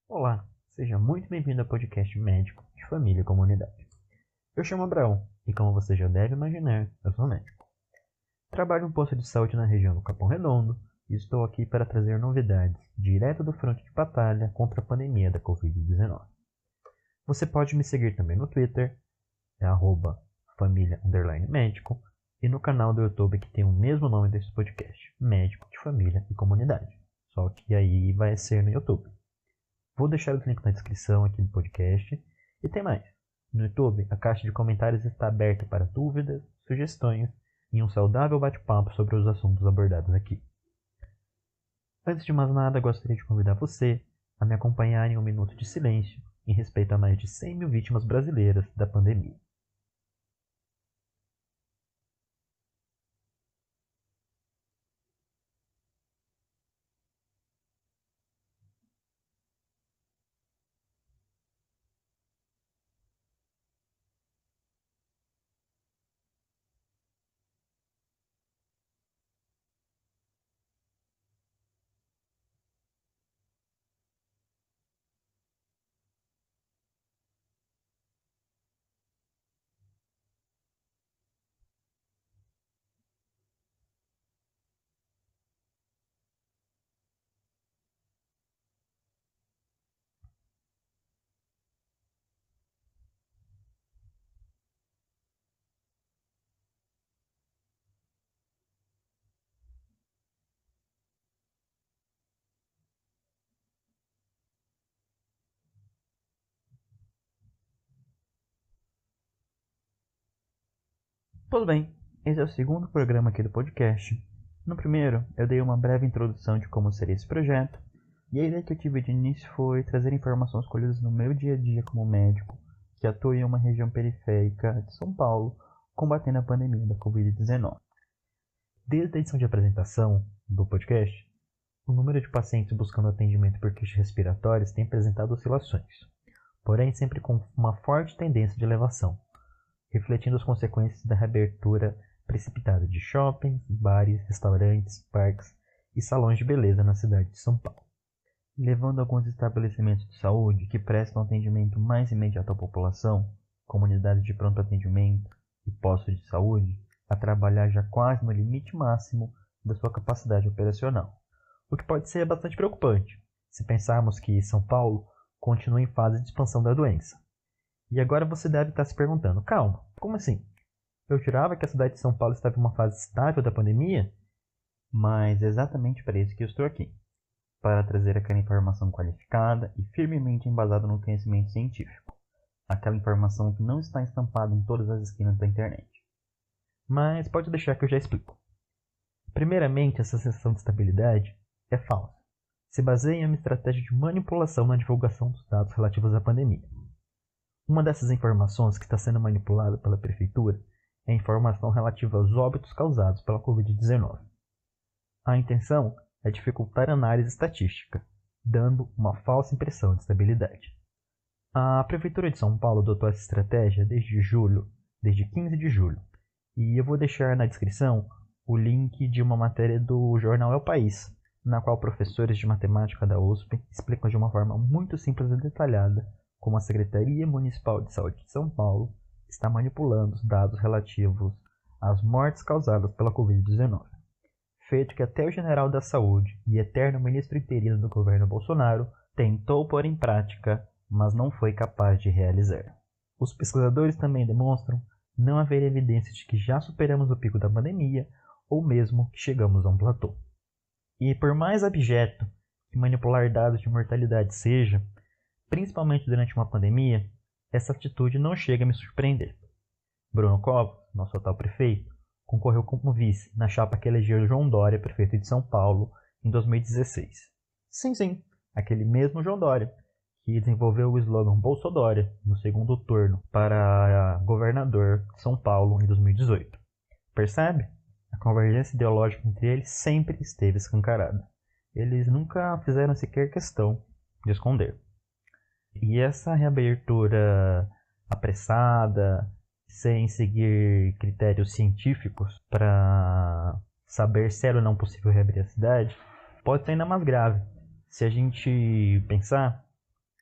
Olá, seja muito bem-vindo ao podcast médico de família e comunidade. Eu chamo Abraão e, como você já deve imaginar, eu sou médico. Trabalho em um posto de saúde na região do Capão Redondo e estou aqui para trazer novidades direto do fronte de batalha contra a pandemia da Covid-19. Você pode me seguir também no Twitter, é @família_médico, e no canal do YouTube que tem o mesmo nome desse podcast, Médico de Família e Comunidade. Só que aí vai ser no YouTube. Vou deixar o link na descrição aqui do podcast. E tem mais. No YouTube, a caixa de comentários está aberta para dúvidas, sugestões e um saudável bate-papo sobre os assuntos abordados aqui. Antes de mais nada, gostaria de convidar você a me acompanhar em um minuto de silêncio em respeito a mais de 100 mil vítimas brasileiras da pandemia. Tudo bem, esse é o segundo programa aqui do podcast. No primeiro, eu dei uma breve introdução de como seria esse projeto, e a ideia que eu tive de início foi trazer informações colhidas no meu dia a dia como médico, que atua em uma região periférica de São Paulo, combatendo a pandemia da Covid-19. Desde a edição de apresentação do podcast, o número de pacientes buscando atendimento por queixas respiratórias tem apresentado oscilações, porém sempre com uma forte tendência de elevação, refletindo as consequências da reabertura precipitada de shoppings, bares, restaurantes, parques e salões de beleza na cidade de São Paulo, levando alguns estabelecimentos de saúde que prestam atendimento mais imediato à população, comunidades de pronto atendimento e postos de saúde, a trabalhar já quase no limite máximo da sua capacidade operacional, o que pode ser bastante preocupante, se pensarmos que São Paulo continua em fase de expansão da doença. E agora você deve estar se perguntando, calma, como assim? Eu jurava que a cidade de São Paulo estava em uma fase estável da pandemia? Mas é exatamente para isso que eu estou aqui, para trazer aquela informação qualificada e firmemente embasada no conhecimento científico, aquela informação que não está estampada em todas as esquinas da internet. Mas pode deixar que eu já explico. Primeiramente, essa sensação de estabilidade é falsa. Se baseia em uma estratégia de manipulação na divulgação dos dados relativos à pandemia. Uma dessas informações que está sendo manipulada pela prefeitura é a informação relativa aos óbitos causados pela Covid-19. A intenção é dificultar a análise estatística, dando uma falsa impressão de estabilidade. A Prefeitura de São Paulo adotou essa estratégia desde 15 de julho, e eu vou deixar na descrição o link de uma matéria do jornal É o País, na qual professores de matemática da USP explicam de uma forma muito simples e detalhada como a Secretaria Municipal de Saúde de São Paulo está manipulando os dados relativos às mortes causadas pela Covid-19, feito que até o general da Saúde e eterno ministro interino do governo Bolsonaro tentou pôr em prática, mas não foi capaz de realizar. Os pesquisadores também demonstram não haver evidência de que já superamos o pico da pandemia ou mesmo que chegamos a um platô. E por mais abjeto que manipular dados de mortalidade seja, principalmente durante uma pandemia, essa atitude não chega a me surpreender. Bruno Covas, nosso atual prefeito, concorreu como vice na chapa que elegeu João Dória, prefeito de São Paulo, em 2016. Sim, aquele mesmo João Dória, que desenvolveu o slogan Bolsodória no segundo turno para governador de São Paulo em 2018. Percebe? A convergência ideológica entre eles sempre esteve escancarada. Eles nunca fizeram sequer questão de esconder. E essa reabertura apressada, sem seguir critérios científicos para saber se era ou não possível reabrir a cidade, pode ser ainda mais grave. Se a gente pensar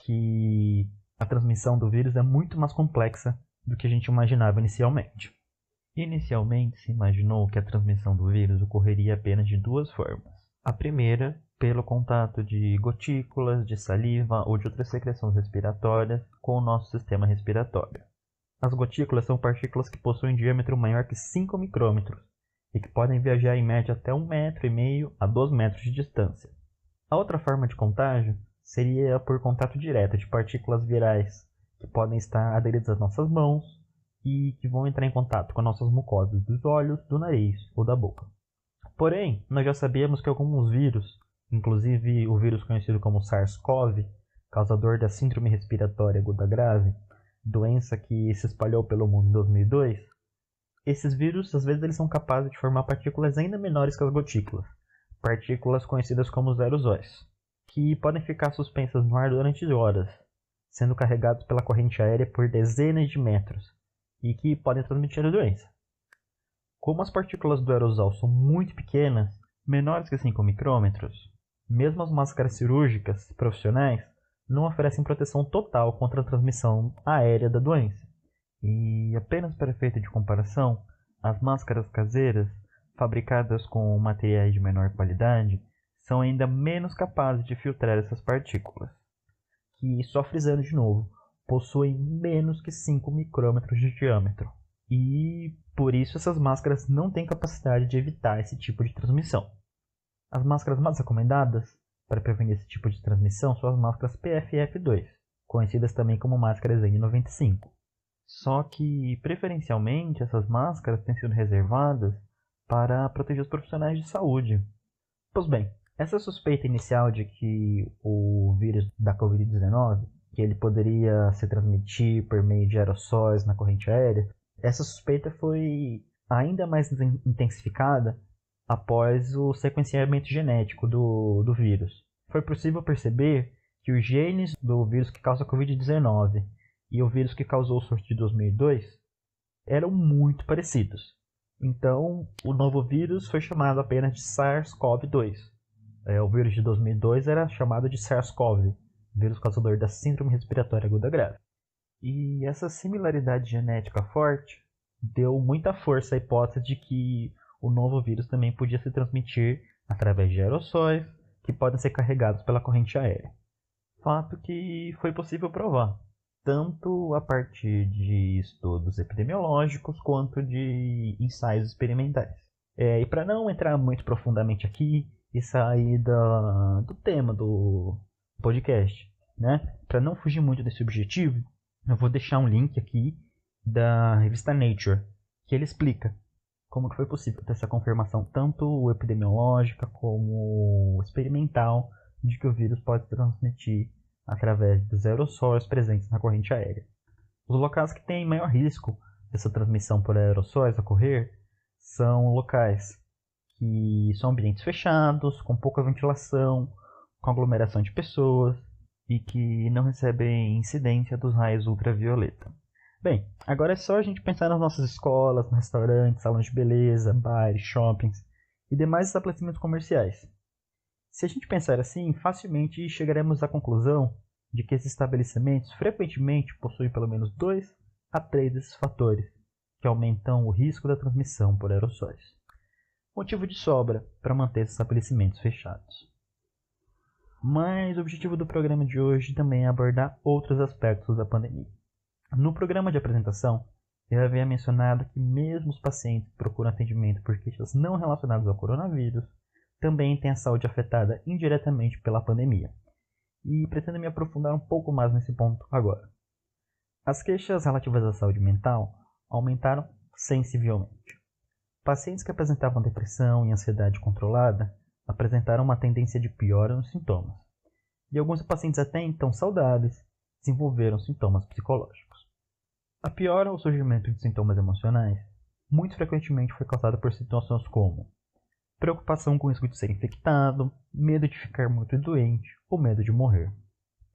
que a transmissão do vírus é muito mais complexa do que a gente imaginava inicialmente. Inicialmente se imaginou que a transmissão do vírus ocorreria apenas de duas formas. A primeira, pelo contato de gotículas, de saliva ou de outras secreções respiratórias com o nosso sistema respiratório. As gotículas são partículas que possuem diâmetro maior que 5 micrômetros e que podem viajar em média até 1,5 metro a 2 metros de distância. A outra forma de contágio seria por contato direto de partículas virais que podem estar aderidas às nossas mãos e que vão entrar em contato com nossas mucosas dos olhos, do nariz ou da boca. Porém, nós já sabíamos que alguns vírus, inclusive o vírus conhecido como SARS-CoV, causador da síndrome respiratória aguda grave, doença que se espalhou pelo mundo em 2002, esses vírus, às vezes, eles são capazes de formar partículas ainda menores que as gotículas, partículas conhecidas como os aerosóis, que podem ficar suspensas no ar durante horas, sendo carregados pela corrente aérea por dezenas de metros, e que podem transmitir a doença. Como as partículas do aerosol são muito pequenas, menores que 5 micrômetros, mesmo as máscaras cirúrgicas profissionais não oferecem proteção total contra a transmissão aérea da doença. E apenas para efeito de comparação, as máscaras caseiras, fabricadas com materiais de menor qualidade, são ainda menos capazes de filtrar essas partículas, que, só frisando de novo, possuem menos que 5 micrômetros de diâmetro. E por isso essas máscaras não têm capacidade de evitar esse tipo de transmissão. As máscaras mais recomendadas para prevenir esse tipo de transmissão são as máscaras PFF2, conhecidas também como máscaras N95. Só que, preferencialmente, essas máscaras têm sido reservadas para proteger os profissionais de saúde. Pois bem, essa suspeita inicial de que o vírus da Covid-19, que ele poderia se transmitir por meio de aerossóis na corrente aérea, essa suspeita foi ainda mais intensificada após o sequenciamento genético do vírus. Foi possível perceber que os genes do vírus que causa a Covid-19 e o vírus que causou o surto de 2002 eram muito parecidos. Então, o novo vírus foi chamado apenas de SARS-CoV-2. O vírus de 2002 era chamado de SARS-CoV, vírus causador da síndrome respiratória aguda grave. E essa similaridade genética forte deu muita força à hipótese de que o novo vírus também podia se transmitir através de aerossóis que podem ser carregados pela corrente aérea. Fato que foi possível provar, tanto a partir de estudos epidemiológicos quanto de ensaios experimentais. E para não entrar muito profundamente aqui e sair do tema do podcast, né? Para não fugir muito desse objetivo, eu vou deixar um link aqui da revista Nature, que ele explica como que foi possível ter essa confirmação tanto epidemiológica como experimental de que o vírus pode transmitir através dos aerossóis presentes na corrente aérea. Os locais que têm maior risco dessa transmissão por aerossóis ocorrer são locais que são ambientes fechados, com pouca ventilação, com aglomeração de pessoas e que não recebem incidência dos raios ultravioleta. Bem, agora é só a gente pensar nas nossas escolas, restaurantes, salões de beleza, bares, shoppings e demais estabelecimentos comerciais. Se a gente pensar assim, facilmente chegaremos à conclusão de que esses estabelecimentos frequentemente possuem pelo menos 2 a 3 desses fatores, que aumentam o risco da transmissão por aerossóis. Motivo de sobra para manter esses estabelecimentos fechados. Mas o objetivo do programa de hoje também é abordar outros aspectos da pandemia. No programa de apresentação, eu havia mencionado que mesmo os pacientes que procuram atendimento por queixas não relacionadas ao coronavírus também têm a saúde afetada indiretamente pela pandemia. E pretendo me aprofundar um pouco mais nesse ponto agora. As queixas relativas à saúde mental aumentaram sensivelmente. Pacientes que apresentavam depressão e ansiedade controlada apresentaram uma tendência de piora nos sintomas. E alguns pacientes até então saudáveis desenvolveram sintomas psicológicos. A piora ou surgimento de sintomas emocionais muito frequentemente foi causada por situações como preocupação com o risco de ser infectado, medo de ficar muito doente ou medo de morrer,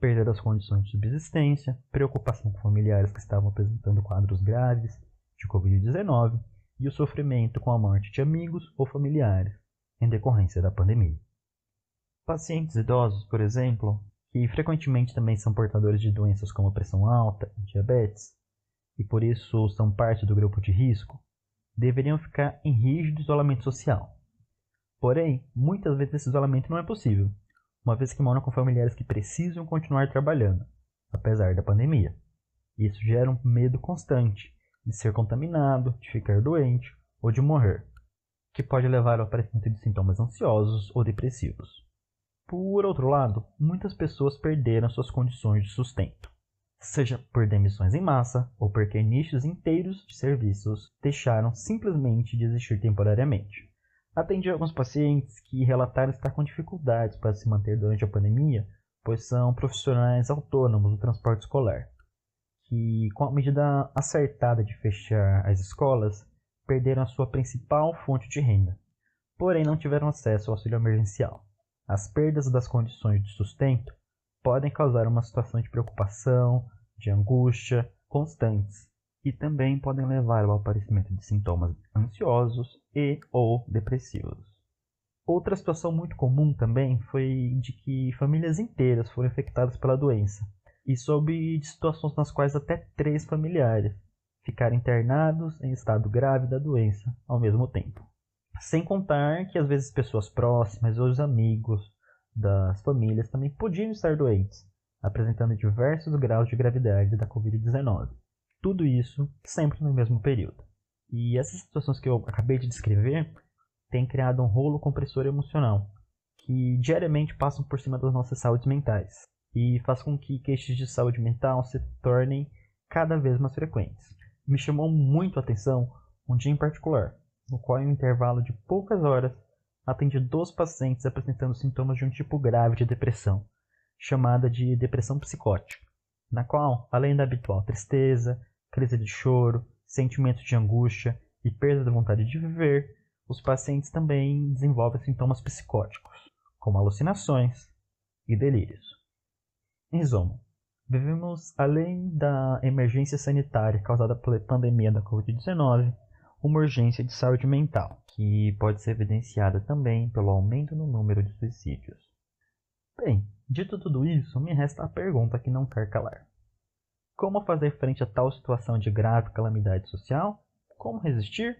perda das condições de subsistência, preocupação com familiares que estavam apresentando quadros graves de Covid-19 e o sofrimento com a morte de amigos ou familiares em decorrência da pandemia. Pacientes idosos, por exemplo, que frequentemente também são portadores de doenças como pressão alta e diabetes, e por isso são parte do grupo de risco, deveriam ficar em rígido isolamento social. Porém, muitas vezes esse isolamento não é possível, uma vez que moram com familiares que precisam continuar trabalhando, apesar da pandemia. Isso gera um medo constante de ser contaminado, de ficar doente ou de morrer, que pode levar ao aparecimento de sintomas ansiosos ou depressivos. Por outro lado, muitas pessoas perderam suas condições de sustento, seja por demissões em massa ou porque nichos inteiros de serviços deixaram simplesmente de existir temporariamente. Atendi alguns pacientes que relataram estar com dificuldades para se manter durante a pandemia, pois são profissionais autônomos do transporte escolar, que com a medida acertada de fechar as escolas, perderam a sua principal fonte de renda, porém não tiveram acesso ao auxílio emergencial. As perdas das condições de sustento podem causar uma situação de preocupação, de angústia constantes e também podem levar ao aparecimento de sintomas ansiosos e ou depressivos. Outra situação muito comum também foi de que famílias inteiras foram infectadas pela doença e soube de situações nas quais até 3 familiares ficaram internados em estado grave da doença ao mesmo tempo. Sem contar que às vezes pessoas próximas ou os amigos das famílias também podiam estar doentes, apresentando diversos graus de gravidade da Covid-19. Tudo isso sempre no mesmo período. E essas situações que eu acabei de descrever têm criado um rolo compressor emocional, que diariamente passam por cima das nossas saúdes mentais, e faz com que queixas de saúde mental se tornem cada vez mais frequentes. Me chamou muito a atenção um dia em particular, no qual em um intervalo de poucas horas atendi 2 pacientes apresentando sintomas de um tipo grave de depressão, chamada de depressão psicótica, na qual, além da habitual tristeza, crise de choro, sentimentos de angústia e perda da vontade de viver, os pacientes também desenvolvem sintomas psicóticos, como alucinações e delírios. Em resumo, vivemos, além da emergência sanitária causada pela pandemia da Covid-19, uma urgência de saúde mental, que pode ser evidenciada também pelo aumento no número de suicídios. Bem, dito tudo isso, me resta a pergunta que não quer calar. Como fazer frente a tal situação de grave calamidade social? Como resistir?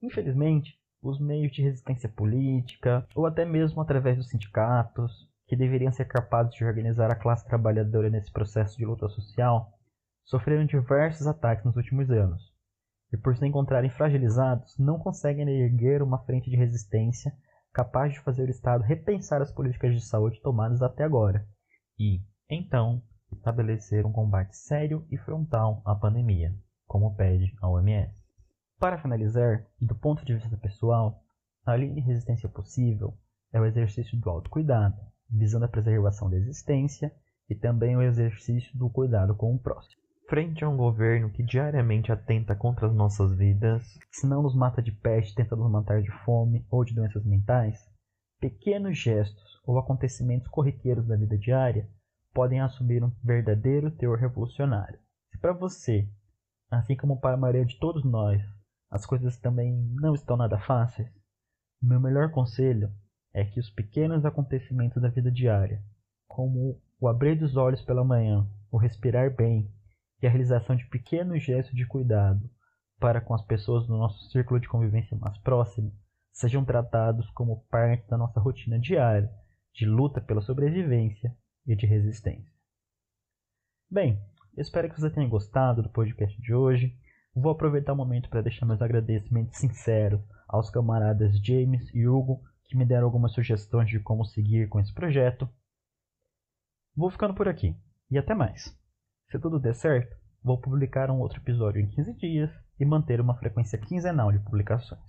Infelizmente, os meios de resistência política, ou até mesmo através dos sindicatos, que deveriam ser capazes de organizar a classe trabalhadora nesse processo de luta social, sofreram diversos ataques nos últimos anos, e por se encontrarem fragilizados, não conseguem erguer uma frente de resistência capaz de fazer o Estado repensar as políticas de saúde tomadas até agora, e, então, estabelecer um combate sério e frontal à pandemia, como pede a OMS. Para finalizar, do ponto de vista pessoal, a linha de resistência possível é o exercício do autocuidado, visando a preservação da existência e também o exercício do cuidado com o próximo. Frente a um governo que diariamente atenta contra as nossas vidas, se não nos mata de peste tentando nos matar de fome ou de doenças mentais, pequenos gestos ou acontecimentos corriqueiros da vida diária podem assumir um verdadeiro teor revolucionário. Se para você, assim como para a maioria de todos nós, as coisas também não estão nada fáceis, meu melhor conselho é que os pequenos acontecimentos da vida diária, como o abrir dos olhos pela manhã, o respirar bem e a realização de pequenos gestos de cuidado para com as pessoas do nosso círculo de convivência mais próximo, sejam tratados como parte da nossa rotina diária de luta pela sobrevivência e de resistência. Bem, eu espero que você tenha gostado do podcast de hoje. Vou aproveitar o momento para deixar meus agradecimentos sinceros aos camaradas James e Hugo, que me deram algumas sugestões de como seguir com esse projeto. Vou ficando por aqui, e até mais. Se tudo der certo, vou publicar um outro episódio em 15 dias e manter uma frequência quinzenal de publicações.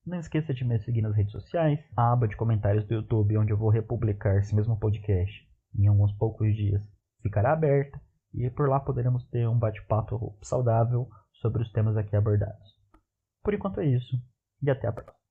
Não esqueça de me seguir nas redes sociais, a aba de comentários do YouTube, onde eu vou republicar esse mesmo podcast em alguns poucos dias, ficará aberta e por lá poderemos ter um bate-papo saudável sobre os temas aqui abordados. Por enquanto é isso, e até a próxima.